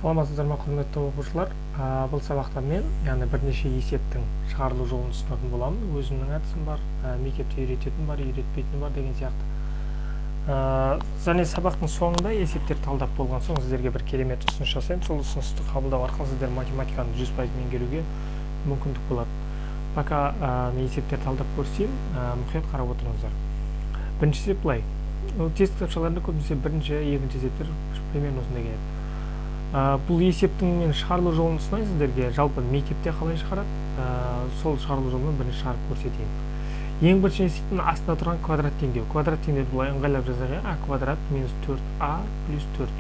Саламатсыздар ма, құрметті оқушылар. Бұл сабақта мен бірнеше есептің шығарылу жолын ұсынатын боламын. Өзімнің әдісім бар, мектепте үйрететін бар, үйретпейтін бар деген сияқты. Және сабақтың соңында есептер талдап болған соң сіздерге бір керемет ұсыныс жасаймын. Сол ұсынысты қабылдау арқылы сіздер математиканы 100% меңгеруге мүмкіндік болады. Пока мен есептер талдап көрсем, мұқият қарап отырыңыздар. Бірінші есеп былай. Тест кітапшаларында көбінесе бірінші, екінші есептер примерно осындай келеді. Бұл есептің мен шығарылу жолын ұсынайын сіздерге. Жалпы мектепте қалай шығарады, сол шығарылу жолын бірінші шығарып көрсетейін. Ең бірінші есептің астында тұрған квадрат теңдеу. Квадрат теңдеуді былай ыңғайлап жазайық. А квадрат минус 4а плюс 4.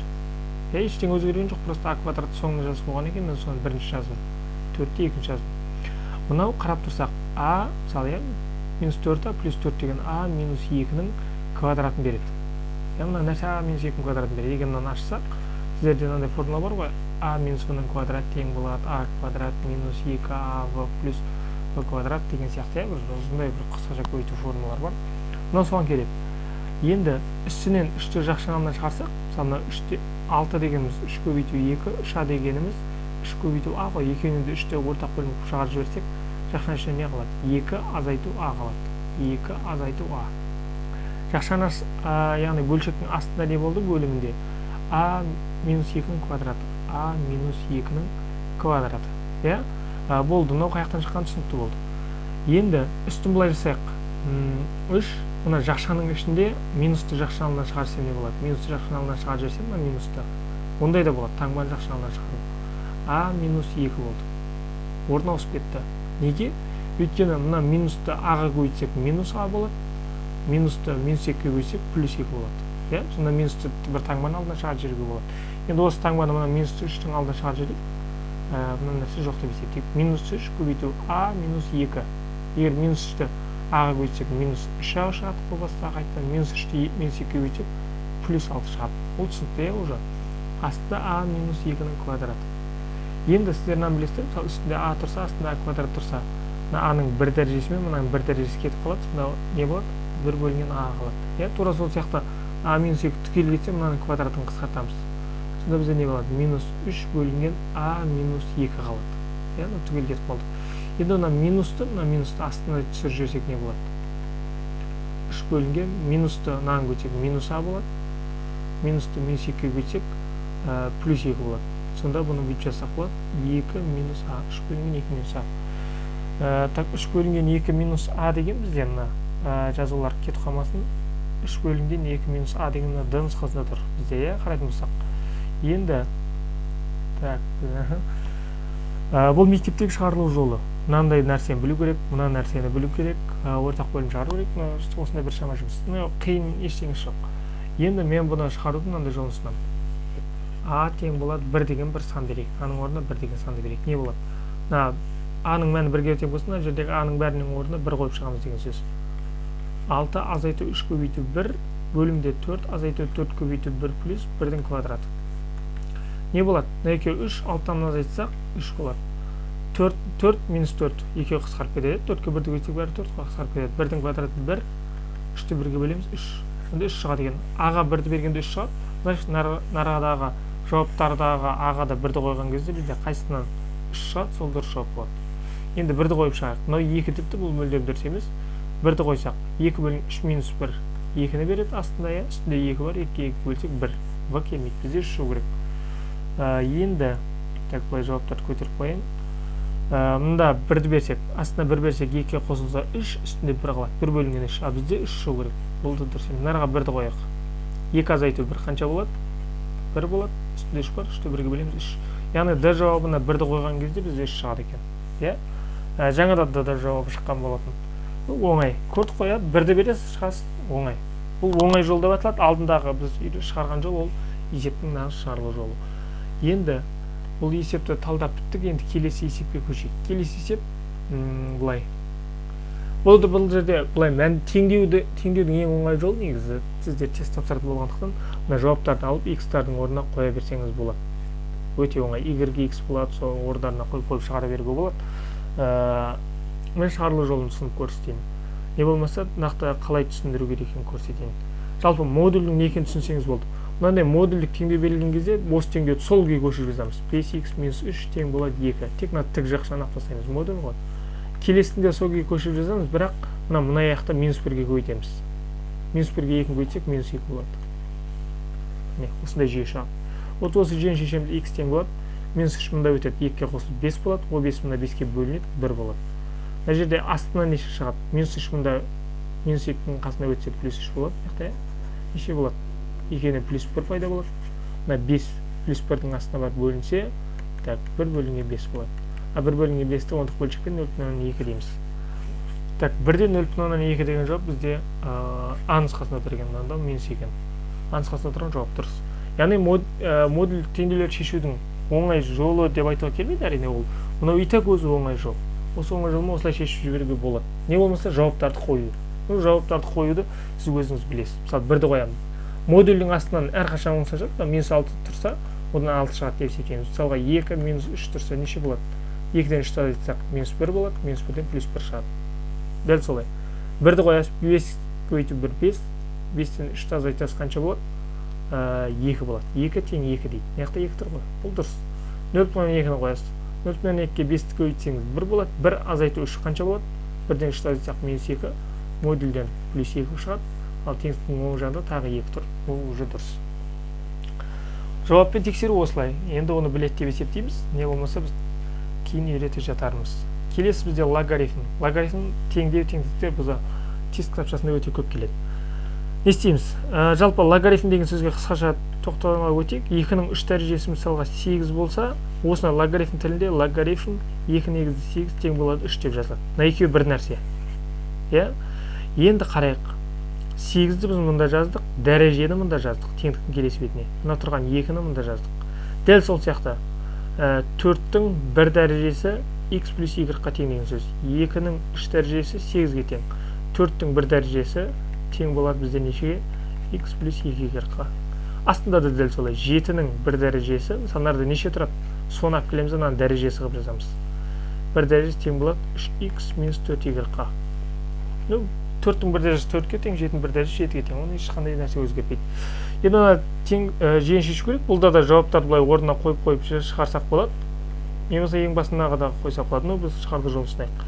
Ештеңе өзгерген жоқ, просто а квадрат соңына жазып қойған екен, мен соны бірінші жаздым. 4-те екінші жаздым. Мынау қарап тұрсақ, а мысалы минус 4а плюс 4 деген а минус 2-нің квадратын береді. Мына нәрсе а минус 2-нің квадратын береді. Егер мынаны ашсақ, сіздерде мынандай формула бар ғой, а минус в-нің квадрат тең болады а квадрат минус 2av плюс в квадрат деген сияқты, осындай бір қысқаша көбейту формулалар бар. Мынау соған келеді. Енді үстінен 3-ті жақ шаңалынан шығарсақ, мысалы 3-те 6 дегеніміз 3 көбейту 2, 3а дегеніміз 3 көбейту а ғой, екеуінің де 3-те ортақ бөлініп шығарып жіберсек, жақ ішінен не қалады? 2 азайту а қалады. 2 азайту а. Жақшана яғни бөлшектің астында не болды бөлімінде? А минус 2-нің квадраты. А минус 2-нің квадраты. Болды, мынау қаяқтан шыққан түсінікті болды. Енді үстін былай жасайық. 3, мына жақшаның ішінде минусты жақшаналынан шығарсам не болады? Минусты жақшаналынан шығарып жіберсем, мына минусты. Ондай да болады, таңбаны жақшаналынан шығару. А минус 2 болды. Орын ауысып кетті. Неге? Өйткені мына минусты аға көбейтсек минус а болады. Минусты минус 2-ге көбейтсек плюс 2 болады. Сонда минусты бір таңбаны алдына шығарып жіберуге болады. Енді осы таңбаны мына минус 3-тің алдына шығарып жіберейік. Мына нәрсе жоқ деп есептейік. Минус 3 көбейту а минус 2. Егер минус 3-ті аға көбейтсек минус 3а шығады, бұл баста қайтадан минус 3-ті минус 2-ге көбейтсек плюс 6 шығады. Ол түсінікті уже. Астында а минус 2-нің квадраты. Енді сіздер мынаны білесіздер, мысалы үстінде а тұрса, астында а квадрат тұрса, мына а-ның бір дәрежесі мен мынаның бір дәрежесі кетіп қалады. Сонда не болады? 1 бөлінген а қалады. Тура сол сияқты а минус 2 түгел кетсе, мынаның квадратын қысқартамыз. Сонда бізде не болады? Минус 3 бөлінген а минус 2 қалады. Түгел кетіп қалды. Енді мына минусты астына түсіріп жіберсек не болады? 3 бөлінген минусты мынаны көтсек минус а болады. Минусты минус 2-ге көтсек плюс 2 болады. Сонда бұны бүйтіп жазсақ болады. 2 минус а, 3 бөлінген 2 минус а. 3 бөлінген 2 минус а деген бізде мына жазулар кетіп қалмасын. 3 бөлінген 2 минус а деген д нұсқасында тұр. Бізде қарайтын болсақ. Енді бұл мектептегі шығарылу жолы. Мынандай нәрсені білу керек, мына нәрсені білу керек, ортақ бөлім шығару керек. Осындай бір шама жұмыс. Қиын ештеңесі жоқ. Енді мен бұны шығарудың мынандай жолын ұсынамын. А тең болады 1 деген бір сан берейік. А-ның орнына 1 деген санды берейік. Не болады? А-ның мәні 1-ге тең болсын, мына жердегі А-ның бәрінің орнына 1 қойып шығамыз деген сөз. 6 азайту 3 көбейту 1 бөлімде 4 азайту 4 көбейту 1 плюс 1-дің квадраты. Не болады? Мына екеуі 3, 6-тан азайтсақ 3 болады. 4 минус 4 екеуі қысқарып кетеді. 4-ке 1-ді көбейтсек бәрі 4-қа қысқарып кетеді. 1-дің квадраты 1, 3-ті 1-ге бөлеміз 3. Сонда 3 шығады екен. А-ға 1-ді бергенде 3 шығады. Значит, нарадағы жауаптардағы А-ға да 1-ді қойған кезде бізде қайсысынан 3 шығады, сол дұрыс жауап болады. Енді 1-ді қойып шығайық. Мынау 2 тіпті, бұл мүлдем дұрыс емес. 1-ді қойсақ 2 бөлінген 3 минус 1 2-ні береді астында, үстінде 2 бар, 2-ге бөлсек 1. В келмейді, бізде 3 шығу керек. Енді былай жауаптарды көтеріп қойын. Мұнда 1-ді берсек, астына 1 берсек 2-ге қосылса 3, үстінде 1 қалады. 1 бөлінген 3, а бізде 3 шығу керек. Бұл да дұрыс емес. Нараға 1-ді қояйық. 2 азайту 1 қанша болады? 1 болады. Үстінде 3 бар, 3-ті 1-ге бөлеміз 3. Яғни д жауабына 1-ді қойған кезде бізде 3 шығады екен. Жаңада д жауабы шыққан болатын. Бұл оңай. Көрдік қояды, 1-ді бересіз, шығасыз, оңай. Бұл оңай жол деп аталады. Алдындағы біз шығарған жол ол есептің нағыз шығарылу жолы. Енді бұл есепті талдап біттік, енді келесі есепке көшейік. Келесі есеп былай. Бұл жерде былай теңдеудің ең оңай жолы негізі сіздер тест тапсырып болғандықтан мына жауаптарды алып x-тардың орнына қоя берсеңіз болады. Өте оңай. Y-ге x болады, сол орындарына қойып шығара беруге болады. Мен шығарылу жолын түсініп көрсетейін. Не болмаса нақты қалай түсіндіру керек екенін көрсетейін. Жалпы модульдің не екенін түсінсеңіз болды. мынандай модульдік теңдеу берілген кезде бос теңдеуді сол күйге көшіріп жазамыз. 5х минус 3 тең болады 2. Тек мына тік жақшаны тастаймыз, модуль ғой. Келесінде сол күйге көшіріп жазамыз, бірақ мына аяқта минус 1-ге көйтеміз. Минус 1-ге 2-ні көйтсек минус 2 болады. Міне, осындай жүйе шығады. Вот осы жүйені шешеміз x тең болады. Минус 3 мында өтеді, 2-ге қосылып 5 болады. Ол 5 мында 5-ге бөлінеді, 1 болады. Мына жерде астынан неше шығады? Минус 3 мында минус 2-ның қасына өтсе плюс 3 болады. Яқта неше болады? 2-ні плюс 1 пайда болады. Мына 5 плюс 1-дің астына барып бөлінсе, так, 1 бөлінген 5 болады. А 1 бөлінген 5-ті ондық бөлшекпен 0,2 дейміз. Так, 1-ден 0,2 деген жауап бізде А нұсқасында тұрған, мынада минус 2. А нұсқасында тұрған жауап дұрыс. Яғни модуль теңдеулерді шешудің оңай жолы деп айтуға келмейді, әрине ол. Мынау и так өзі оңай жол. Осы оңай жолмен осылай шешіп жіберуге болады. Не болмаса жауаптарды қою. Жауаптарды қоюды сіз өзіңіз білесіз. Мысалы 1-ді қоямын. Модульдің астынан әрқашан оңса жатыр, минус 6 тұрса, одан 6 шығады деп есептейміз. Мысалға 2 минус 3 тұрса неше болады? 2-ден 3 азайтсақ минус 1 болады, минус 1-ден плюс 1 шығады. Дәл солай. 1-ді қоясыз, 5 көйту 1 5, 5-ден 3 азайтсақ қанша болады? 2 болады. 2 тең 2 дейді. Мыяқта 2 тұр ғой. Бұл дұрыс. 0,2-ні қоясыз. 0,2-ге 5-ті көйтсеңіз 1 болады. 1 азайту 3 қанша болады? 1-ден 3 азайтсақ минус 2, модульден плюс 2 шығады. Ал теңсіздің оң жағында тағы 2 тұр. Бұл уже дұрыс. Жауаппен тексеру осылай. Енді оны білет деп есептейміз. Не болмаса біз кейін үйретіп жатармыз. Келесі бізде логарифм. Логарифм теңдеу теңсіздіктер бізде тест кітапшасында өте көп келеді. Не істейміз? Жалпы логарифм деген сөзге қысқаша тоқтала өтейік. 2-ның 3 дәрежесі мысалға 8 болса, осына логарифм тілінде логарифм 2 негізі 8 тең болады 3 деп жазылады. Мына екеуі бір нәрсе. Енді қарайық. 8-ді біз мұнда жаздық, дәрежені мұнда жаздық, теңдіктің келесі бетіне. Мына тұрған 2-ні мұнда жаздық. Дәл сол сияқты 4-тің 1 дәрежесі x плюс y-ға тең деген сөз. 2-ның 3 дәрежесі 8-ге тең. 4-тің 1 дәрежесі тең болады бізде нешеге? x плюс y-ға. Астында да дәл солай. 7-ның 1 дәрежесі, санарда неше тұрады? Соны алып келеміз, ананы дәрежесі қылып жазамыз. 1 дәрежесі тең болады 3x минус 4y-ға. 4-тің 1 дәрежесі 4-ке тең, 7-ның 1 дәрежесі 7-ге тең. Оны ешқандай нәрсе өзгермейді. Енді ана тең жүйені шешу керек. Бұлда да жауаптарды былай орнына қойып шығарсақ болады. Немесе ең басындағы да қойсақ болады. Біз шығарды жолын сынайық.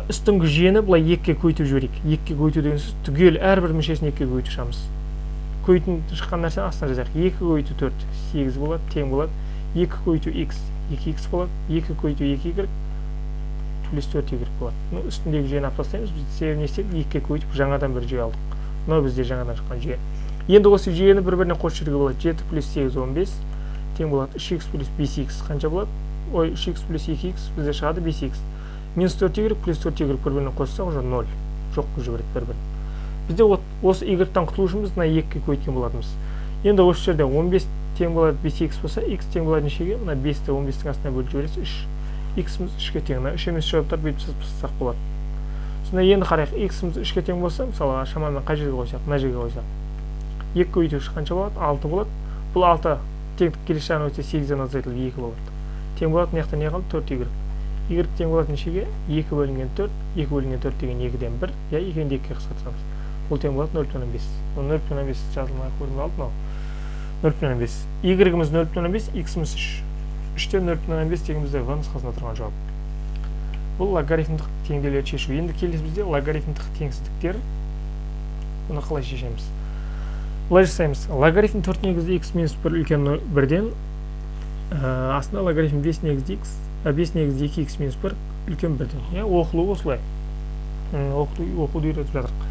Үстіңгі жүйені былай 2-ге көйтіп жіберейік. 2-ге көйту деген сөз түгел әрбір мүшесін 2-ге көйтіп шығамыз. Көйтін шыққан нәрсені астына жазайық. 2 көйту 4 8 болады, тең болады. 2 көйту x 2x болады. 2 көйту 2y плюс 4y болады. Үстіндегі жүйені алып тастаймыз. Біз себебін не істедік? 2-ге көйтіп жаңадан бір жүйе алдық. Мынау бізде жаңадан шыққан жүйе. Енді осы жүйені бір-біріне қосып жүруге болады. 7 плюс 8 15 тең болады 3x плюс 5x қанша болады? Ой, 3x плюс 2x бізде шығады 5x. Минус 4y плюс 4y бір-біріне қоссақ уже 0. Жоқ қылып жібереді бір-бірін. Бізде осы y-тан құтылу үшін біз мына 2-ге көйткен болатынбыз. Енді осы жерде 15 тең болады 5x болса, x тең болады нешеге? Мына 5-ті 15-тің астына бөліп жібересіз 3. X-іміз 3-ге тең. Мына 3 емес жауаптар бүйтіп жазсақ болады. Сонда енді қарайық, x-іміз 3-ге тең болса, мысалы шамамен қай жерге қойсақ? Мына жерге қойсақ. 2 көйту қанша болады? 6 болады. Бұл 6 теңдік келесі жағына өтсе 8-ден азайтылып 2 болады. Тең болады, мына жақта не қалды? 4y. Y тең болады нешеге? 2 бөлінген 4. 2 бөлінген 4 деген 2-ден 1. Я 2-ден 2-ге қысқартамыз. Бұл тең болады 0,5. 0,5 жазылмай көрініп алды мынау. 0,5. Y-іміз 0,5, x-іміз 3. 3-тен 0,5 деген бізде в нұсқасында тұрған жауап. Бұл логарифмдік теңдеулерді шешу. Енді келесі бізде логарифмдік теңсіздіктер. Бұны қалай шешеміз? Былай жасаймыз. Логарифм 4 негізді x минус 1 үлкен 1-ден астында логарифм 5 негізді 2x минус 1 үлкен 1-ден. Оқылу осылай. Оқуды үйретіп жатырық.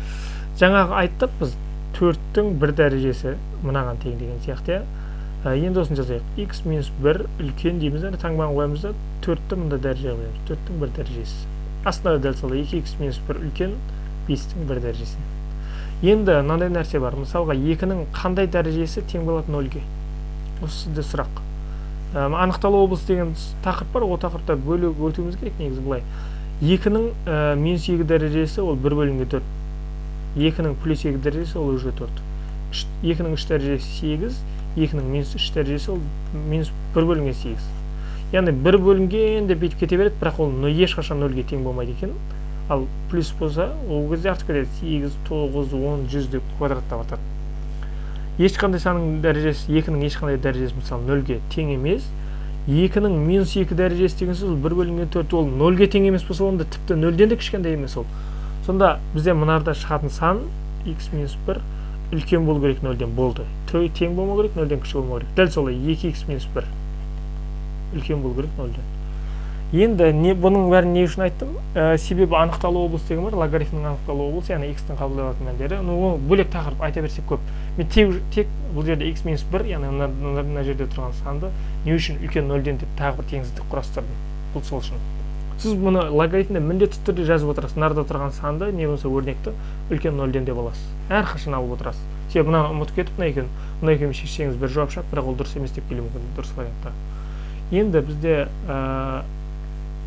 Жаңағы айттық біз 4-тің 1 дәрежесі мынаған тең деген сияқты. Енді осын жазайық. x минус 1 үлкен дейміз. Таңбаны қоямыз да 4-ті мұнда дәреже қоямыз. 4-тің 1 дәрежесі. Астында дәл солай 2x минус 1 үлкен 5-тің 1 дәрежесі. Енді мынандай нәрсе бар. Мысалға 2-ның қандай дәрежесі тең болады 0-ге? Осы сізде сұрақ. Анықталу облысы деген тақырып бар. Ол тақырыпта бөліп өтуіміз керек негізі былай. 2-ның минус 2 дәрежесі ол 1 бөлінген 4. 2-ның плюс 2 дәрежесі ол уже 4. 2-ның 3 дәрежесі 8. 2-ның минус 3 дәрежесі ол минус 1 бөлінген 8. Яғни 1 бөлінген деп бетіп кете береді, бірақ ол ешқашан 0-ге тең болмайды екен. Ал плюс болса, ол кезде артып кетеді. 8, 9, 10, 100 деп квадраттап атады. ешқандай санның дәрежесі 2-нің ешқандай дәрежесі мысалы 0-ге тең емес. 2-нің -2 дәрежесі деген сөз 1 бөлінген 4 ол 0-ге тең емес болса, онда тіпті 0-ден де кішкентай емес ол. Сонда бізде мынарда шығатын сан x - 1 үлкен болу керек 0-ден болды. Тең болмау керек, 0-ден кіші болмау керек. Дәл солай 2x - 1 үлкен болу керек 0-ден. Енді бұның бәрін не үшін айттым? Себебі анықталу облысы деген бар, логарифмнің анықталу облысы, яғни x-тің қабылдай алатын мәндері. Ол бөлек тақырып, айта берсек көп. Мен тек бұл жерде x - 1, яғни мына жерде тұрған санды не үшін үлкен 0-ден деп тағы бір теңсіздік құрастырдым. Бұл сол үшін. Сіз мұны логарифмде міндетті түрде жазып отырасыз. Нарда тұрған санды не болса өрнекті үлкен 0-ден деп аласыз. Әрқашан алып отырасыз. Себебі мынаны ұмытып кетіп, мына екеуін шешсеңіз бір жауап шығады, бірақ ол дұрыс емес деп келуі мүмкін, дұрыс вариантта. Енді бізде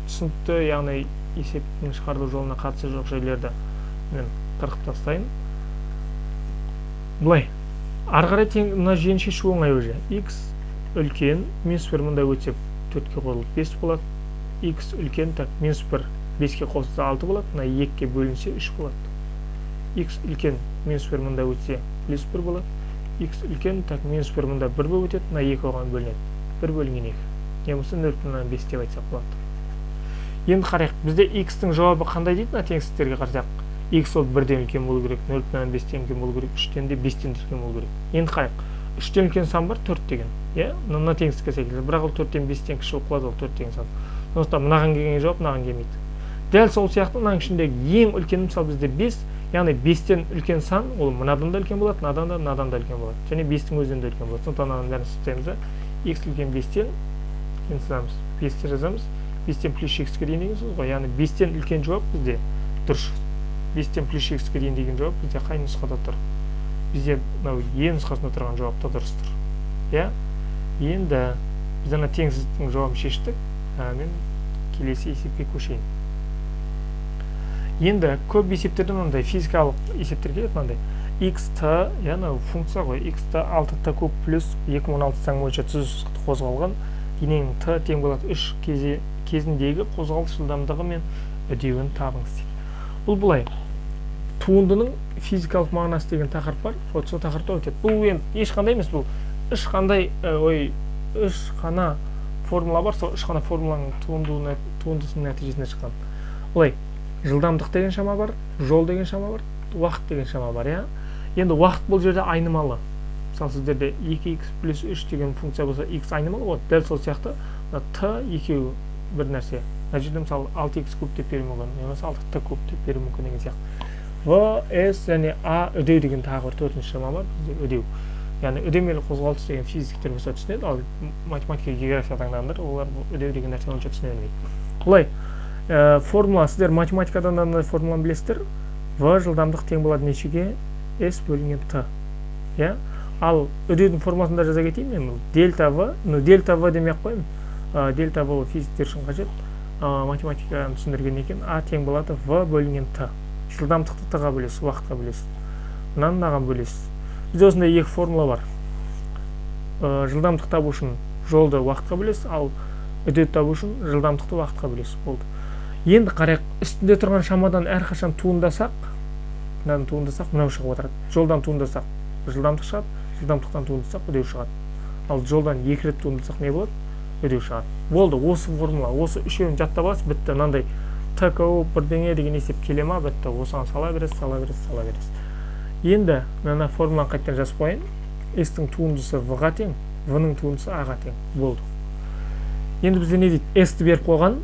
түсінікті, яғни есептің шығарылу жолына қатысы жоқ жайлерді мен қырқып тастайын. Бұлай, ары қарай мына жүйені шешу оңай уже. X үлкен, -1 мында өтсе 4-ке қосылып 5 болады. X үлкен, так, -1 5-ке қосылса 6 болады, мына 2-ке бөлінсе 3 болады. X үлкен, -1 мында өтсе +1 болады. X үлкен, так, -1 мында 1 болып өтеді, мына 2 оған бөлінеді. 1 бөлінген 2. Не болса 0,5 деп айтсақ болады. Енді қарайық, бізде x-тің жауабы қандай дейді, мына теңсіздіктерге қарасақ. X ол 1-ден үлкен болу керек, 0,5-тен үлкен болу керек, 3-тен де 5-тен үлкен болу керек. Енді қарайық, 3-тен үлкен сан бар, 4 деген. Мына теңсіздікке сәйкес, бірақ ол 4-тен 5-тен кіші болып қалады, ол 4 деген сан. Сондықтан мынаған келген жауап мынаған келмейді. Дәл сол сияқты мынаның ішіндегі ең үлкен мысалы бізде 5, яғни 5-тен үлкен сан, ол мынадан да үлкен болады, мынадан да үлкен болады. Және 5-тің өзінен де үлкен болады. Сондықтан мынаның бәрін сызамыз. X үлкен 5-тен, енді сызамыз. 5-те жазамыз. 5-тен плюс x-ке дейін деген сөз ғой. Яғни 5-тен үлкен жауап бізде дұрыс. 5-тен плюс x-ке дейін деген жауап бізде қай нұсқада тұр? Бізде мынау е нұсқасында тұрған жауап та дұрыс тұр. Енді біз ана теңсіздіктің жауабын шештік. Мен келесі есепке көшейін. Енді көп есептерде мынандай физикалық есептер келеді мынандай. X-та, яғни функция ғой, X-та 6t куб плюс 2016 заң бойынша түзу қозғалған дененің t тең болады 3 кезіндегі қозғалыс жылдамдығы мен үдеуін табыңыз дейді. Бұл былай. Туындының физикалық мағынасы деген тақырып бар. Сол тақырыпта өтеді. Бұл енді ешқандай емес, бұл үш қана формула бар. Сол үш қана формуланың туындысының нәтижесінде шыққан. Былай, жылдамдық деген шама бар, жол деген шама бар, уақыт деген шама бар, Енді уақыт бұл жерде айнымалы. Мысалы сіздерде 2x плюс 3 деген функция болса, x айнымалы болады. Дәл сол сияқты t екеуі бір нәрсе. Мына жерде мысалы 6x куб деп беру мүмкін, немесе 6t куб деп беру мүмкін деген сияқты. В, S және A үдеу деген тағы бір төртінші шама бар, үдеу. Яғни үдемелі қозғалыс деген физиктер болса түсінеді, ал математика, география таңдағандар, олар үдеу деген нәрсені онша түсіне бермейді. Бұлай, формула, сіздер математикадан да формуланы білесіздер. В жылдамдық тең болады нешеге? S бөлінген T. Ал үдеудің формуласында жаза кетейін мен, дельта В, дельта В демей ақ қоймын. Дельта В физиктер үшін қажет. Математиканы түсіндірген екен, А тең болады В бөлінген Т. Жылдамдықты Т-ға бөлесіз, уақытқа бөлесіз. Мынаған бөлесіз. Бізде осындай екі формула бар. Жылдамдық табу үшін жолды уақытқа бөлесіз, ал үдеуді табу үшін жылдамдықты уақытқа бөлесіз. Болды. Енді қарайық, үстінде тұрған шамадан әрқашан туындасақ, мынау шығып отырады. Жолдан туындасақ, жылдамдық шығады, жылдамдықтан туындасақ, үдеу шығады. Ал жолдан екі рет туындасақ не болады? Үдеу шығады. Болды, осы формула, осы үшеуін жаттап аласыз, бітті. Мынандай ТКО бірдеңе деген есеп келе ма, бітті. Осыған сала бересіз. Енді мына формуланы қайтадан жазып қояйын. S-тің туындысы V-ға тең, V-ның туындысы A-ға тең. Болды. Енді бізде не дейді? S-ті беріп қойған.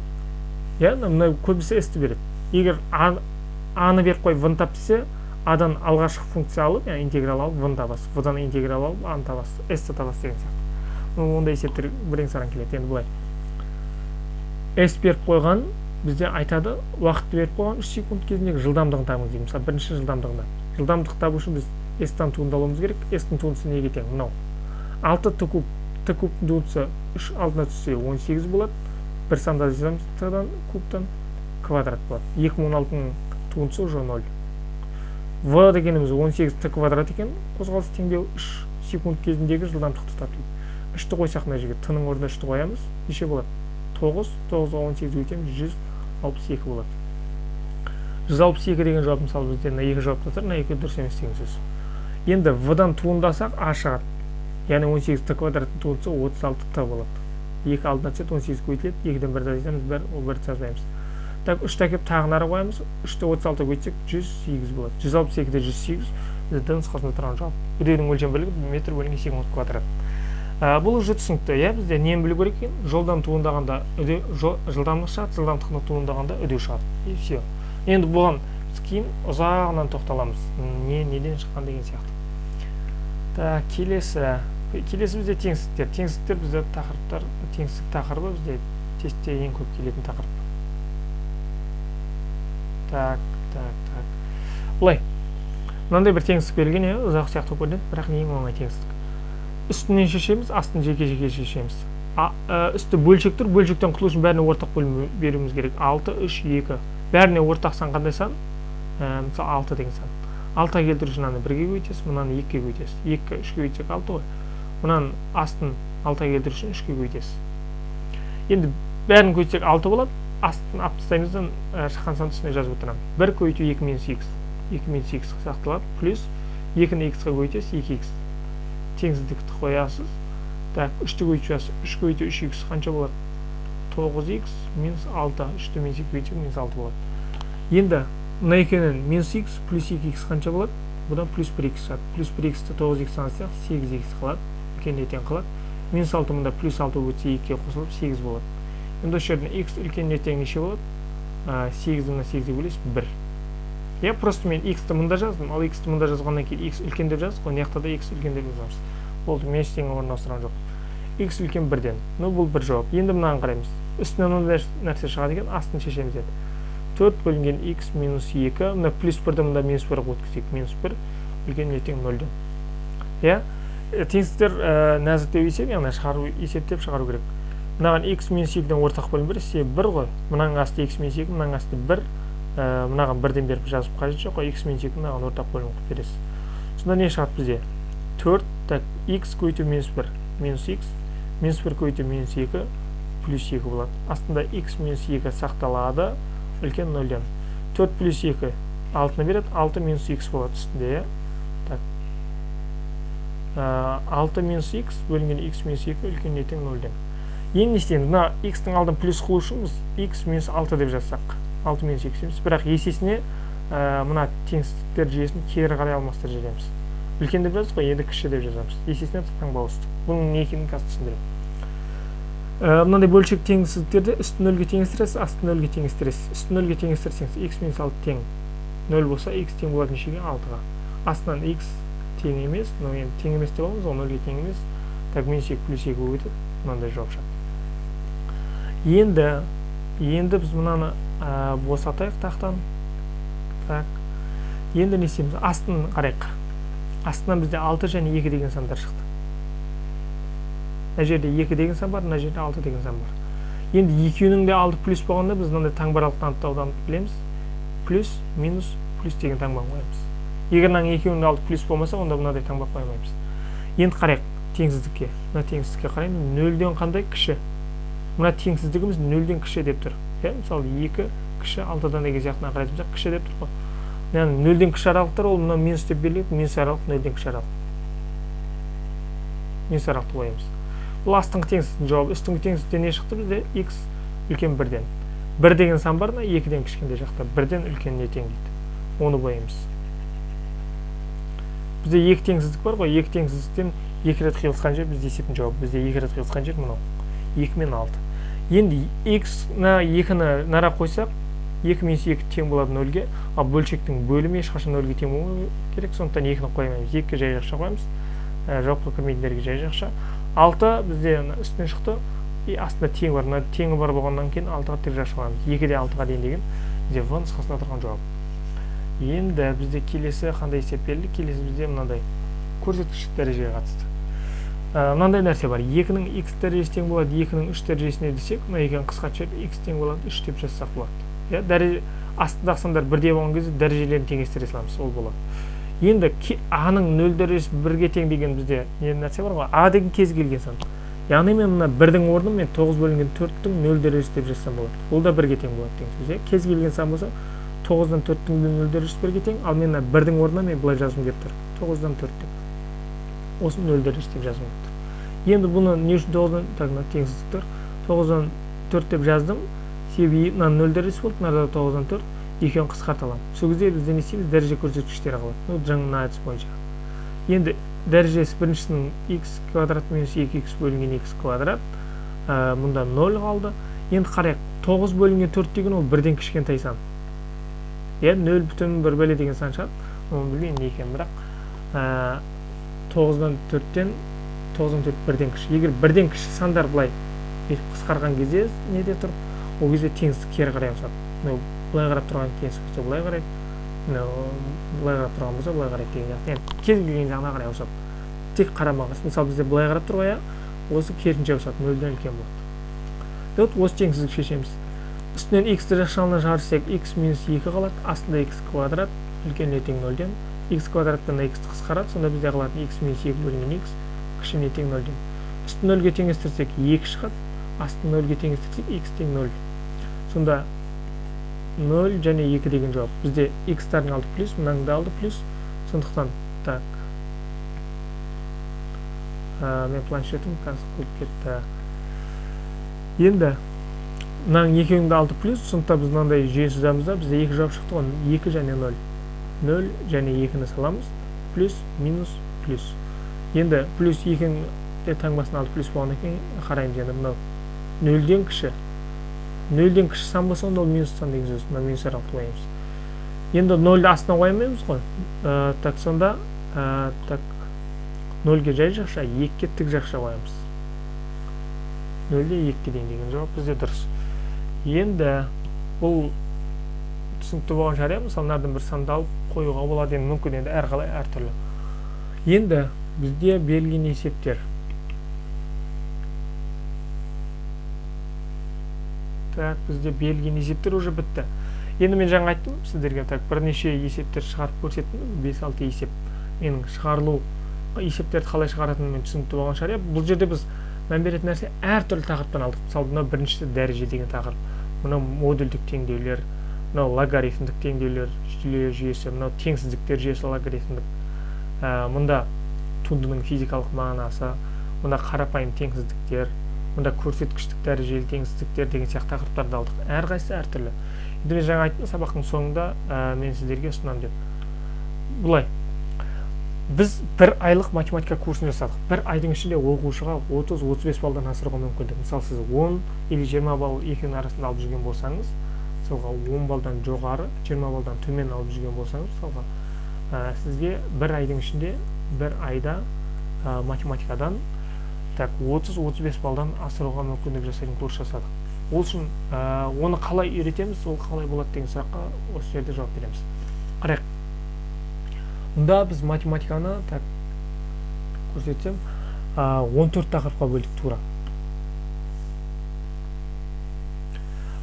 Мына көбісі S-ті береді. Егер A-ны беріп қой, V-ны тап десе, A-дан алғашқы функция алып, интеграл алып, V-ны табасыз. V-дан интеграл алып, A-ны табасыз. S-ті табасыз деген сияқты. Ондай есептер бірен саран келеді. Енді бұлай. S беріп қойған, бізде айтады, уақытты беріп қойған 3 секунд кезіндегі жылдамдығын табыңыз дейміз. Мысалы, бірінші жылдамдығында. Жылдамдық табу үшін біз S-тан туындалуымыз керек. S-тің туындысы неге тең? Мынау. 6 куб. Т кубтың туындысы 3 алдына түссе 18 болады. Бір санда жазамыз Т-дан кубтан квадрат болады. 2016-ның туындысы уже 0. В дегеніміз 18 Т квадрат екен. Қозғалыс теңдеу 3 секунд кезіндегі жылдамдықты тапты. 3-ті қойсақ мына жерге Т-ның орнына 3-ті қоямыз. Неше болады? 9 9-ға 18 өтеміз 162 болады. 162 деген жауап мысалы бізде мына екі жауапта тұр, мына екі дұрыс емес деген сөз. Енді v-дан туындасақ a шығады. Яғни 18t квадраттың туындысы 36t болады. 2 алдына түседі, 18 көйтіледі, 2-ден 1-ді жазамыз, 1-ді жазбаймыз. Так, 3-ті әкеп тағынары қоямыз, 3-ті 36 көйтсек 108 болады. 162-де 108 біздің нұсқасында тұрған жауап. Үдеудің өлшем бірлігі метр бөлінген секунд квадрат. Бұл уже түсінікті, бізде нені білу керек екен? Жолдан туындағанда жылдамдық шығады, жылдамдықтың туындағанда үдеу шығады. И все. Енді бұған біз кейін ұзағынан тоқталамыз. Неден шыққан деген сияқты. Так, келесі бізде теңсіздіктер. Теңсіздіктер бізде тақырыптар, теңсіздік тақырыбы бізде тестте ең көп келетін тақырып. Так. Бұлай. Мынандай бір теңсіздік берілген, ұзақ сияқты көрінеді, бірақ ең оңай теңсіздік. Үстінен шешеміз, астын жеке-жеке шешеміз. Үсті бөлшек тұр, бөлшектен құтылу үшін бәріне ортақ бөлім беруіміз керек. 6, 3, 2. Бәріне ортақ сан қандай сан? Мысалы 6 деген сан. 6-ға келтіру үшін мынаны 1-ге көйтесіз, мынаны 2-ге көйтесіз. 2-ге 3-ге көйтсек 6 ғой. Мынаны астын 6-ға келтіру үшін 3-ге көйтесіз. Енді бәрін көйтсек 6 болады. Астын алып тастаймыздан шыққан санды үстіне жазып отырамын. 1 көйту 2 минус x. 2 минус x сақталады. Плюс 2-ні x-ға көйтесіз 2x. Теңсіздікті қоясыз. Так, 3-ті көйтесіз. 3 көйту 3x қанша болады? 9x минус 6. 3-ті минус 2 көйтсек минус 6 болады. Енді мына екенін минус x плюс 2x қанша болады? Бұдан плюс 1x шығады. Плюс 1x-ті 9x санасақ 8x қалады. Үлкенде тең қалады. Минус 6 мұнда плюс 6 өтсе 2-ге қосылып 8 болады. Енді осы жерден x үлкенде тең неше болады? 8-ді мына 8-ге бөлесіз 1. Я просто мен x-ті мұнда жаздым, ал x-ті мұнда жазғаннан кейін x үлкен деп жаздық қой, мына да x үлкен деп жазамыз. Болды, мен ештеңе орналастырған жоқ. X үлкен 1-ден. Бұл бір жауап. Енді мынаны қараймыз. Үстінен мынандай нәрсе шығады екен, астын шешеміз еді. 4 бөлінген x минус 2, мына плюс 1-ді мұнда минус 1-ға өткізсек, минус 1 үлкен тең 0-ден. Теңсіздіктер нәзіктеу есеп, яғни шығару есептеп шығару керек. Мынаған x минус 2-ден ортақ бөлім бір, себебі 1 ғой. Мынаның асты x минус 2, мынаның асты 1. Мынаған 1-ден беріп жазып қажет жоқ, x минус 2 мынаған ортақ бөлім қылып бересіз. Сонда не шығады бізде? 4, так, x көйту минус 1, минус x, минус 1 көйту минус 2, плюс 2 болады. Астында x минус 2 сақталады, үлкен 0-ден. 4 плюс 2 6-ны береді, 6 минус x болады үстінде. Так. 6 минус x бөлінген x минус 2 үлкен тең 0-ден. Енді не істейміз? Мына x-тің алдын плюс қылу үшін біз x минус 6 деп жазсақ. 6 минус x емес. Бірақ есесіне мына теңсіздіктер жүйесін кері қарай алмастыр жібереміз. Үлкен деп жаздық қой, енді кіші деп жазамыз. Есесіне таңба ауыстық. Бұның не екенін қазір түсіндірем. Мынандай бөлшек теңсіздіктерде үсті 0-ге теңестіресіз, асты 0-ге теңестіресіз. Үсті 0-ге теңестірсеңіз x минус 6 тең 0 болса, x тең болады нешеге? 6-ға. Астынан x тең емес, енді тең емес деп аламыз, 0-ге тең емес. Так, минус 2 плюс 2 өтеді. Мынандай жауап шығады. Енді біз мынаны босатайық тақтан. Так. Енді не істейміз? Астын қарайық. Астынан бізде 6 және 2 деген сандар шықты. Мына жерде 2 деген сан бар, мына жерде 6 деген сан бар. Енді екеуінің де 6 плюс болғанда біз мынандай таңбаралықты анықтаудан білеміз. Плюс, минус, плюс деген таңба қоямыз. Егер мынаның екеуінің 6 плюс болмаса, онда мынадай таңба қоймаймыз. Енді қарайық теңсіздікке. Мына теңсіздікке қараймыз. 0-ден қандай? Кіші. Мына теңсіздігіміз 0-ден кіші деп тұр. Мысалы 2 кіші 6-дан деген сияқтына қарайтын болсақ, кіші деп тұр ғой. Яғни 0-ден кіші аралықтар ол мына минус деп беріледі, минус аралық 0-ден кіші аралық. Минус аралықты қоямыз. Бұл астыңғы теңсіздіктің жауабы. Үстіңгі теңсіздікте не шықты бізде? X үлкен 1-ден. 1 деген сан бар ма? 2-ден кішкенде жақта. 1-ден үлкеніне тең дейді. Оны қоямыз. Бізде 2 теңсіздік бар ғой. 2 теңсіздіктен 2 рет қиылысқан жер бізде есептің жауабы. Бізде 2 рет қиылысқан жер мынау. 2 мен 6. Енді x-на 2-ні нара қойсақ, 2 минус 2 тең болады 0-ге, ал бөлшектің бөлімі ешқашан 0-ге тең болмауы керек, сондықтан 2-ні қоймаймыз. 2-ге жай жақша қоямыз, жауапқа кірмейтіндерге жай жақша. 6 бізде үстінен шықты, астында тең бар. Мына теңі бар болғаннан кейін 6-ға тік жақша қоямыз. 2-де 6-ға дейін деген бізде в нұсқасында тұрған жауап. Енді бізде келесі қандай есеп берілді? Келесі бізде мынандай көрсеткіш дәрежеге қатысты. Мынандай нәрсе бар. 2-нің x дәрежесі тең болады, 2-нің 3 дәрежесіне десек, мына екенің қысқартып жіберіп x тең болады, 3 деп жазсақ болады. Астындағы сандар 1-де болған кезде дәрежелерін теңестіре саламыз, ол болады. Енді a-ның 0 дәрежесі 1-ге тең деген бізде не нәрсе бар ғой? A деген кез келген сан. Яғни мен мына 1-дің орнын мен 9 бөлінген 4-тің 0 дәрежесі деп жазсам болады. Ол да 1-ге тең болады деген сөз. Кез келген сан болса 9-дан 4-тің нөлдері үстіге тең, ал мен 1-дің орнына мен былай жазғым келіп тұр. 9-дан 4 деп. Осы нөлдері үстіп жазғым келіп тұр. Енді бұны не үшін 9-дан, так, теңсіздіктер. 9-дан 4 деп жаздым. Себебі мына нөлдері үст болды, мынада 9-дан 4, екеуін қысқарта аламын. Сол кезде біз не істейміз? Дәреже көрсеткіштері қалады. Жаңа әдіс бойынша. Енді дәрежесі біріншісінің x квадрат минус 2x бөлінген x квадрат. Мұнда 0 қалды. Енді қарайық, 9 бөлінген 4 деген ол 1-ден кішкентай сан. 0,1 бөле деген сан шығады. Оны білмеймін не екен, бірақ 9-дан 4-тен 9-дан 4 1-ден кіші. Егер 1-ден кіші сандар былай қысқарған кезде неде тұрып, ол кезде теңсіздік кері қарай ауысады. Былай қарап тұрған теңсіздік болса былай қарайды. Былай қарап тұрған болса былай қарайды деген сияқты. Енді кез келген жағына қарай ауысады. Тек қарамағыз. Мысалы бізде былай қарап тұрғая, осы керісінше ауысады, 0-ден үлкен болады. Осы теңсіздік шешеміз. Үстінен x-ті жақ жағына шығарсақ, x минус 2 қалады, астында x квадрат, үлкеніне тең 0-ден. X квадраттан x-ті қысқарады, сонда бізде қалатын x минус 2 бөлінген x кішіне тең 0-ден. Үстін 0-ге теңестірсек 2 шығады, астын 0-ге теңестірсек x тең 0. Сонда 0 және 2 деген жауап. Бізде x-тардың алды плюс, мұның да алды плюс. Сондықтан, так. Мен планшетім қазір қылып кетті. Енді мынаның екеуінде алды плюс, сондықтан біз мынандай жүйе жазамыз да, бізде екі жауап шықты ғой, 2 және 0. 0 және 2-ні саламыз, плюс, минус, плюс. Енді плюс 2-ні таңбасын алды плюс болғаннан кейін қараймыз, енді мынау 0-ден кіші. 0-ден кіші сан болса, онда ол минус сан деген сөз, мына минус аралықты қоямыз. Енді 0-ді астына қоймаймыз ғой. Так, сонда 0-ге жай жақша, 2-ге тік жақша қоямыз. 0-де 2-ге дейін деген жауап бізде дұрыс. Енді бұл түсінікті болған шығар, мысалы мынадан бір санды алып қоюға болады, енді мүмкін енді әрқалай әртүрлі. Енді бізде берілген есептер. Так, бізде берілген есептер уже бітті. Енді мен жаңа айттым сіздерге, так, бірнеше есептер шығарып көрсеттім, 5-6 есеп. Менің шығарылу есептерді қалай шығаратынын мен түсінікті болған шығар. Бұл жерде біз мән беретін нәрсе әртүрлі тақырыптан алдық. Мысалы, мынау біріншісі дәреже деген тақырып, мынау модульдік теңдеулер, мынау логарифмдік теңдеулер жүйесі, мынау теңсіздіктер жүйесі логарифмдік. Мұнда туындының физикалық мағынасы, мұнда қарапайым теңсіздіктер, мұнда көрсеткіштік дәрежелі теңсіздіктер деген сияқты тақырыптарды алдық. Әрқайсысы әртүрлі. Енді мен жаңа айттым, сабақтың соңында мен сіздерге ұсынамын деп. Бұлай. Біз бір айлық математика курсын жасадық. Бір айдың ішінде оқушыға 30-35 балдан асыруға мүмкіндік. Мысалы, сіз 10 или 20 балл екінің арасында алып жүрген болсаңыз, мысалға 10 балдан жоғары, 20 балдан төмен алып жүрген болсаңыз, мысалға сізге бір айдың ішінде, бір айда математикадан 30-35 балдан асыруға мүмкіндік жасайтын курс жасадық. Ол үшін оны қалай үйретеміз, ол қалай болады деген сұраққа осы жерде жауап береміз. Қарайық. Мұнда біз математиканы көрсетсем 14 тақырыпқа бөлдік тура.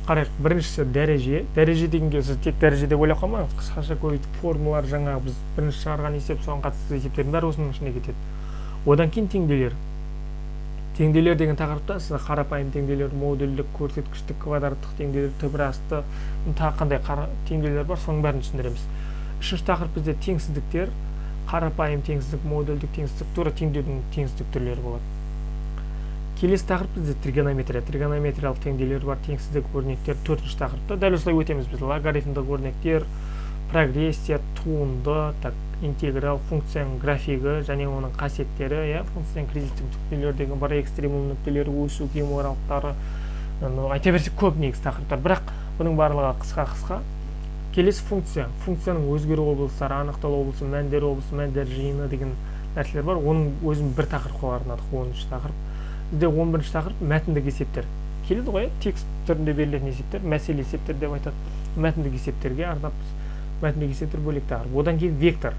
Қарайық, біріншісі дәреже. Дәреже дегенге сіз тек дәреже деп ойлап қалмаңыз. Қысқаша көбейтіп формулалар, жаңағы біз бірінші шығарған есеп, соған қатысты есептердің бәрі осының ішіне кетеді. Одан кейін теңдеулер. Теңдеулер деген тақырыпта сіз қарапайым теңдеулер, модульдік, көрсеткіштік, квадраттық теңдеулер, түбірасты, тағы қандай теңдеулер бар, соның бәрін түсіндіреміз. Үшінші тақырып бізде теңсіздіктер, қарапайым теңсіздік, модульдік теңсіздік, тура теңдеудің теңсіздік түрлері болады. Келесі тақырып бізде тригонометрия. Тригонометриялық теңдеулер бар, теңсіздік өрнектер. Төртінші тақырыпта дәл осылай өтеміз біз. Логарифмдік өрнектер, прогрессия, туынды, интеграл, функцияның графигі және оның қасиеттері, функцияның кризистік нүктелері деген бар, экстремум нүктелері, өсу кему аралықтары, айта берсек көп негізгі тақырыптар. Бірақ бұның барлығы қысқа-қысқа. Келесі функция. Функцияның өзгеру облыстары, анықталу облысы, мәндер облысы, мәндер жиыны деген нәрселер бар. Оның өзін бір тақырыпқа арнадық, 10-шы тақырып. Бізде 11-ші тақырып мәтіндік есептер. Келеді ғой, текст түрінде берілетін есептер, мәселе есептер деп айтады. Мәтіндік есептерге арнап, мәтіндік есептер бөлек тақырып. Одан кейін вектор.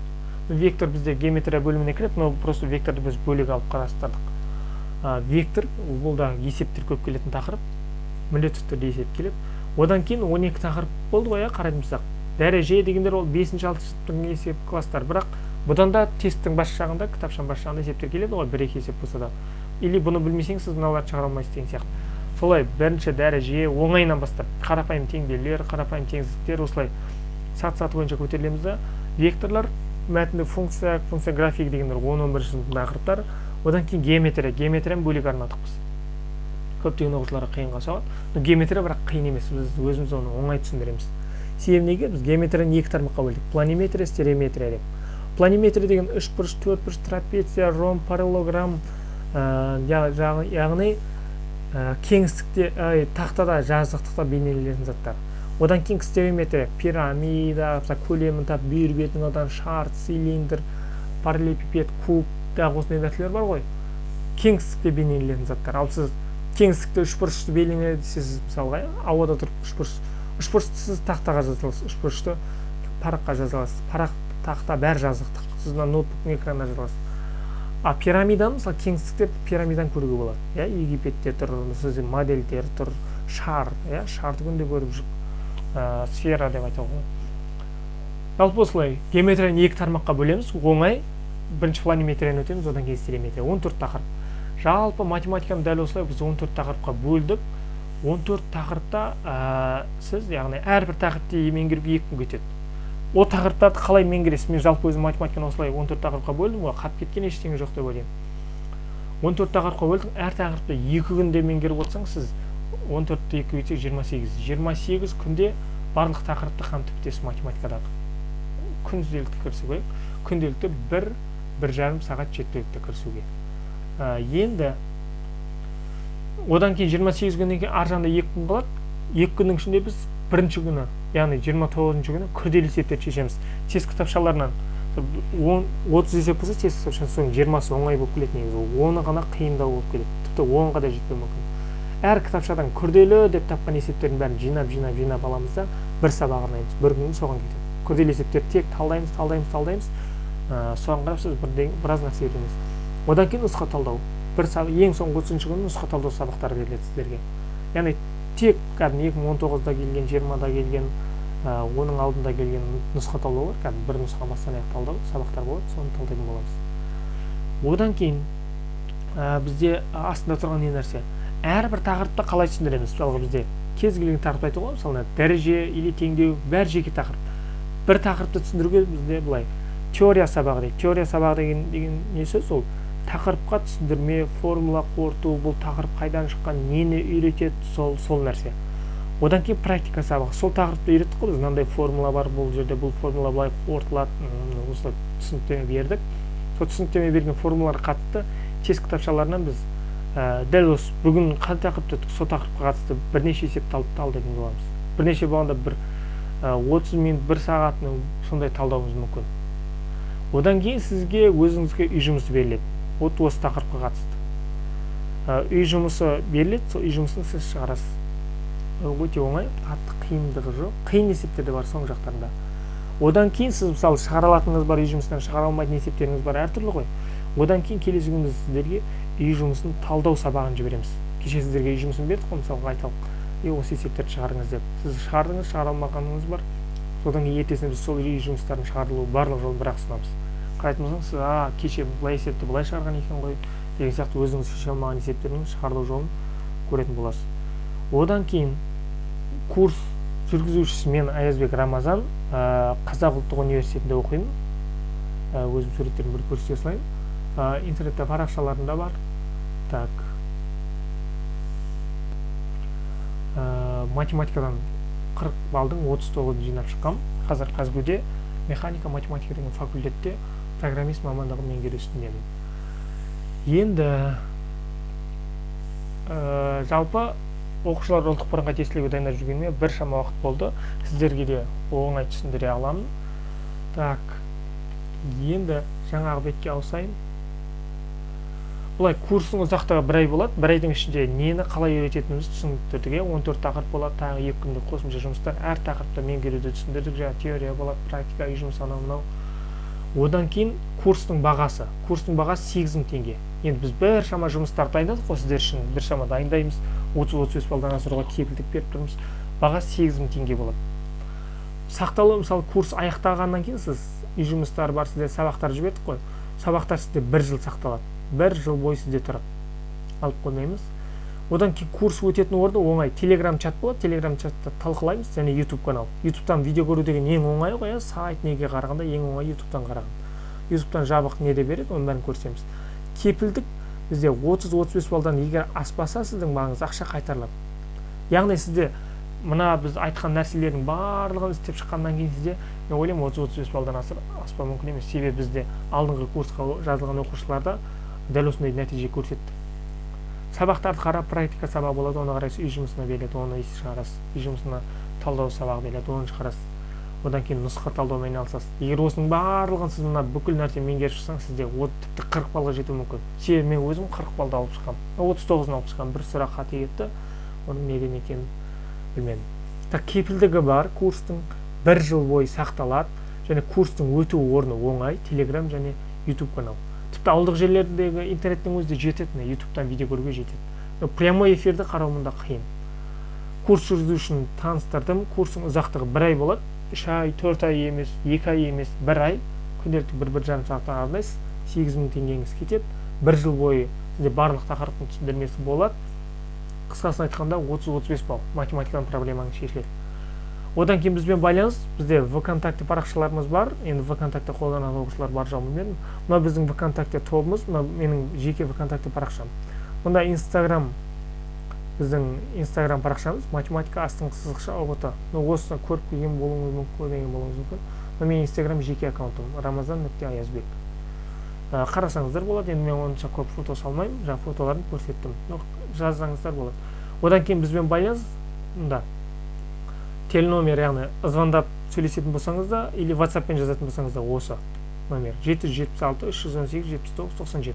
Вектор бізде геометрия бөліміне кіреді, но просто векторды біз бөлек алып қарастырдық. Вектор, бұл да есептер көп келетін тақырып. Міндетті түрде есеп келеді. Одан кейін 12 тақырып болды ғой, қарайтынсақ. Дәреже дегендер ол 5-6 сыныптың есеп класстар. Бірақ бұдан да тесттің бас жағында, кітапшаның бас жағында есептер келеді ғой, 1-2 есеп болса да. Или бұны білмесеңіз, сіз мыналарды шығара алмайсыз деген сияқты. Солай бірінші дәреже оңайынан бастап қарапайым теңдеулер, қарапайым теңсіздіктер, осылай саты бойынша көтерілеміз да, векторлар, мәтіндік функция график дегендер 10-11 сыныптың тақырыптары. Одан кейін геометрияны бөлек арнадық біз. Көптеген оқушыларға қиынға соғады. Геометрия бірақ қиын емес, біз өзіміз оны оңай түсіндіреміз. Себебі неге? Біз геометрияны екі тармаққа бөлдік: планиметрия, стереометрия деп. Планиметрия деген 3 бұрыш, 4 бұрыш, трапеция, ромб, параллелограмм, яғни кеңістікте, тақтада, жазықтықта бейнеленетін заттар. Одан кейін стереометрия, пирамида, көлемін тап, бүйір бетін, одан шар, цилиндр, параллелепипед, куб, дағы осындай нәрселер бар ғой. Кеңістікте бейнеленетін заттар. Ал сіз кеңістікте 3 бұрышты бейнеледі десеңіз, мысалға, ауада тұрып 3 бұрыш. 3 бұрышты сіз тақтаға жаза аласыз, 3 бұрышты параққа жаза аласыз. Парақ, тақта бәрі жазықтық. Сіз ноутбуктың экранына жаза аласыз. А пирамиданы, мысалы, кеңістікте пирамиданы көруге болады. Египетте тұр, сізде модельдер тұр, шар, шарды күнде көріп жүр. Сфера деп айтуға. Жалпы осылай, геометрияны екі тармаққа бөлеміз, оңай. Бірінші планиметрияны өтеміз, одан кейін стереометрия. 14 тақырып. Жалпы математиканы дәл осылай біз 14 тақырыпқа бөлдік. 14 тақырыпта сіз, яғни әрбір тақырыпты меңгеруге 2 күн кетеді. О тақырыптарды қалай меңгересіз? Мен жалпы өзім математиканы осылай 14 тақырыпқа бөлдім, қалып кеткен ештеңе жоқ деп ойлаймын. 14 тақырыпқа бөлдім, әр тақырыпты 2 күнде меңгеріп отырсаңыз, сіз 14-ті 2 өтсек 28. 28 күнде барлық тақырыпты қамтып кетесіз математикадағы. Күнделікті кірісу керек. Күнделікті 1-1,5 сағат жеткілікті кірісуге. Енді одан кейін 28 күннен кейін ар жағында 2 күн қалады. 2 күннің ішінде біз бірінші күні, яғни 29-шы күні күрделі есептерді шешеміз. Тест кітапшаларынан 30 есеп болса, тест кітапшасының соның 20-сы оңай болып келеді негізі. 10-ы ғана қиындау болып келеді. Тіпті 10-ға да жетпеуі мүмкін. Әр кітапшадан күрделі деп тапқан есептердің бәрін жинап аламыз да бір сабақ арнаймыз. Бір күн соған кетеді. Күрделі есептерді тек талдаймыз. Соған қарап сіз біраз нәрсе үйренесіз. Одан кейін нұсқа талдау. Ең соңғы 30-шы күні нұсқа талдау сабақтары беріледі сіздерге. Яғни тек 2019-да келген, 20-да келген, оның алдында келген нұсқа талдаулар, бір нұсқа бастан аяқ талдау сабақтар болады, соны талдайтын боламыз. Одан кейін бізде астында тұрған не нәрсе? Әрбір тақырыпты қалай түсіндіреміз? Мысалға бізде кез келген тақырыпты айтуға, мысалы дәреже или теңдеу, бәрі жеке тақырып. Бір тақырыпты түсіндіруге бізде былай теория сабағы дейді. Теория сабағы деген не сөз? Ол тақырыпқа түсіндірме, формула қорыту, бұл тақырып қайдан шыққан, нені үйретеді, сол нәрсе. Одан кейін практика сабағы. Сол тақырыпты үйреттік қой, біз мынандай формула бар, бұл жерде бұл формула былай қорытылады, осылай түсініктеме бердік. Сол түсініктеме берген формулаларға қатысты тест кітапшаларынан біз дәл осы бүгін қандай тақырыпты өттік, сол тақырыпқа қатысты бірнеше есеп талдайтын боламыз. Бірнеше болғанда 30 минут, 1 сағатны сондай талдауымыз мүмкін. Одан кейін сізге өзіңізге үй жұмысы беріледі. Осы тақырыпқа қатысты. Үй жұмысы беріледі, сол үй жұмысын сіз шығарасыз. Өте оңай, қатты қиындығы жоқ. Қиын есептер де бар соң жақтарында. Одан кейін сіз мысалы шығара алатыныңыз бар, үй жұмысынан шығара алмайтын есептеріңіз бар, әртүрлі ғой. Одан кейін келесі күнде сіздерге үй жұмысын талдау сабағын жібереміз. Кеше сіздерге үй жұмысын бердік қой, мысалға айталық. Осы есептерді шығарыңыз деп. Сіз шығардыңыз, шығара алмағаныңыз бар. Содан кейін ертесіне біз сол үй жұмыстарын шығарылу барлық жолын бір-ақ ұсынамыз. Қарайтын болсаңыз, сіз кеше былай есепті былай шығарған екен ғой деген сияқты өзіңіз шеше алмаған есептердің шығарылу жолын көретін боласыз. Одан кейін курс жүргізушісі мен Аязбек Рамазан Қазақ ұлттық университетінде оқимын. Өзім суреттерін бір көрсете салайын. Интернетте парақшаларында бар. Так. Математикадан 40 балдың 39-ын жинап шыққам. Қазір Қазгуде механика математика деген факультетте программист мамандығын меңгеру үстіндемін. Енді жалпы оқушылар ұлттық бірыңғай тестілеуге дайындап жүргеніме біршама уақыт болды. Сіздерге де оңай түсіндіре аламын. Так, енді жаңағы бетке ауысайын. Бұлай курстың ұзақтығы 1 ай болады. 1 айдың ішінде нені қалай үйрететінімізді түсіндірдік. 14 тақырып болады, тағы 2 күнде қосымша жұмыстар. Әр тақырыпта меңгеруді түсіндірдік. Теория болады, практика, үй жұмысы анау-мынау. Одан кейін курстың бағасы. Курстың бағасы 8.000 теңге. Енді біз біршама жұмыстар дайындадық қой, сіздер үшін біршама дайындаймыз. 30-35 балдан асыруға кепілдік беріп тұрмыз. Бағасы 8.000 теңге болады. Сақталу, мысалы, курс аяқталғаннан кейін сіз үй жұмыстары бар, сізде сабақтар жібердік қой. Сабақтар сізде 1 жыл сақталады. 1 жыл бойы сізде тұрады. Алып қоймаймыз. Одан кейін курс өтетін орны оңай. Telegram чат болады, Telegram чатта талқылаймыз, және YouTube канал. YouTube'тан видео көру деген ең оңай ғой, сайт неге қарағанда ең оңай YouTube'тан қараған. YouTube'тан жабық не де береді, оның бәрін көрсетеміз. Кепілдік бізде 30-35 балдан егер аспаса сіздің бағыңыз ақша қайтарылады. Яғни сізде мына біз айтқан нәрселердің барлығын істеп шыққаннан кейін сізде мен ойлаймын 30-35 балдан аспау мүмкін емес. Себебі бізде алдыңғы курсқа жазылған оқушыларда дәл осындай нәтиже көрсетті. Сабақтарды қарап, практика сабағы болады, оны қарайсыз, үй жұмысына береді, оны шығарасыз, үй жұмысына талдау сабағы береді, оны шығарасыз. Одан кейін нұсқа талдаумен айналысасыз. Егер осының барлығын сіз мына бүкіл нәрсе меңгеріп шықсаңыз, сізде тіпті 40 балға жетуі мүмкін. Себебі мен өзім 40 балды алып шыққам. 39-ын алып шыққам. Бір сұрақ қате кетті. Оның неден екенін білмедім. Кепілдігі бар, курстың 1 жыл бойы сақталады, және курстың өту орны оңай, Telegram және YouTube канал. Тіпті ауылдық жерлердегі интернеттің өзі де жетеді, YouTube'тан видео көруге жетеді. Прямой эфирді қарау мұнда қиын. Курс жүргізушіні таныстырдым. Курстың ұзақтығы 1 ай болады. 3 ай, 4 ай емес, 2 ай емес, 1 ай. Күнделікті 1-1,5 сағаттан арнайсыз, 8.000 теңгеңіз кетеді. 1 жыл бойы сізде барлық тақырыптың түсіндірмесі болады. Қысқасын айтқанда 30-35 балл математикадан проблемаңыз шешіледі. Одан кейін бізбен байланыс, бізде ВКонтакте парақшаларымыз бар. Енді ВКонтакте қолданатын оқушылар бар жауын білмедім. Мына біздің ВКонтакте тобымыз, мына менің жеке ВКонтакте парақшам. Мұнда Instagram, біздің Instagram парақшамыз, математика астыңғы сызықша ОБТ. Осыны көріп келген болуыңыз мүмкін. Мен Instagram жеке аккаунтым, Ramazan.Ayazbek. Қарасаңыздар болады, енді мен онша көп фото салмаймын, жаңа фотоларын көрсеттім. Жазсаңыздар болады. Одан кейін бізбен байланыс, мұнда теленомер, яғни звондап сөйлесетін болсаңыз да, или WhatsApp-пен жазатын болсаңыз да осы номер 776 318 79 97.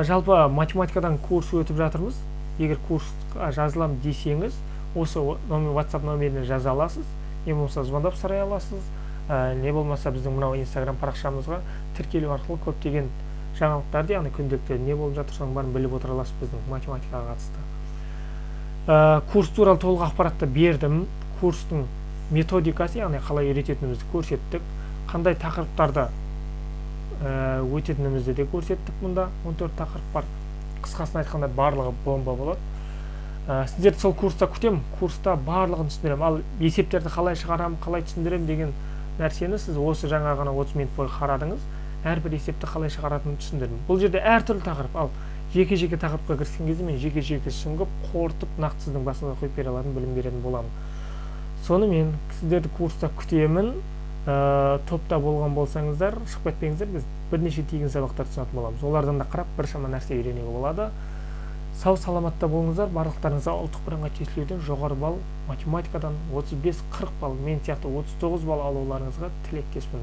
Жалпы математикадан курс өтіп жатырмыз. Егер курсқа жазылам десеңіз, осы WhatsApp номеріне жаза аласыз, не болмаса звондап сұрай аласыз, не болмаса біздің мынау Instagram парақшамызға тіркелу арқылы көптеген жаңалықтарды, яғни күнделікті не болып жатыр соның бәрін біліп отыра аласыз біздің математикаға қатысты. Курс туралы толық ақпаратты бердім. Курстың методикасы, яғни қалай үйрететінімізді көрсеттік. Қандай тақырыптарды өтетінімізді де көрсеттік. Мұнда 14 тақырып бар. Қысқасын айтқанда барлығы бомба болады. Сіздерді сол курста күтем. Курста барлығын түсіндірем. Ал есептерді қалай шығарам, қалай түсіндірем деген нәрсені сіз осы жаңа ғана 30 минут бойы қарадыңыз. Әрбір есепті қалай шығаратынын түсіндірдім. Бұл жерде әртүрлі тақырып. Ал жеке-жеке тақырыпқа кіріскен кезде мен жеке-жеке сүңгіп, қорытып, нақты сіздің басыңызға қойып бере алатын, білім беретін боламын. Сонымен сіздерді курста күтемін. Топта болған болсаңыздар, шығып кетпеңіздер, біз бірнеше тегін сабақтар ұсынатын боламыз. Олардан да қарап біршама нәрсе үйренуге болады. Сау саламатта болыңыздар. Барлықтарыңызға ұлттық бірыңғай тестілеуден жоғары балл, математикадан 35-40 балл, мен сияқты 39 балл алуларыңызға тілектеспін.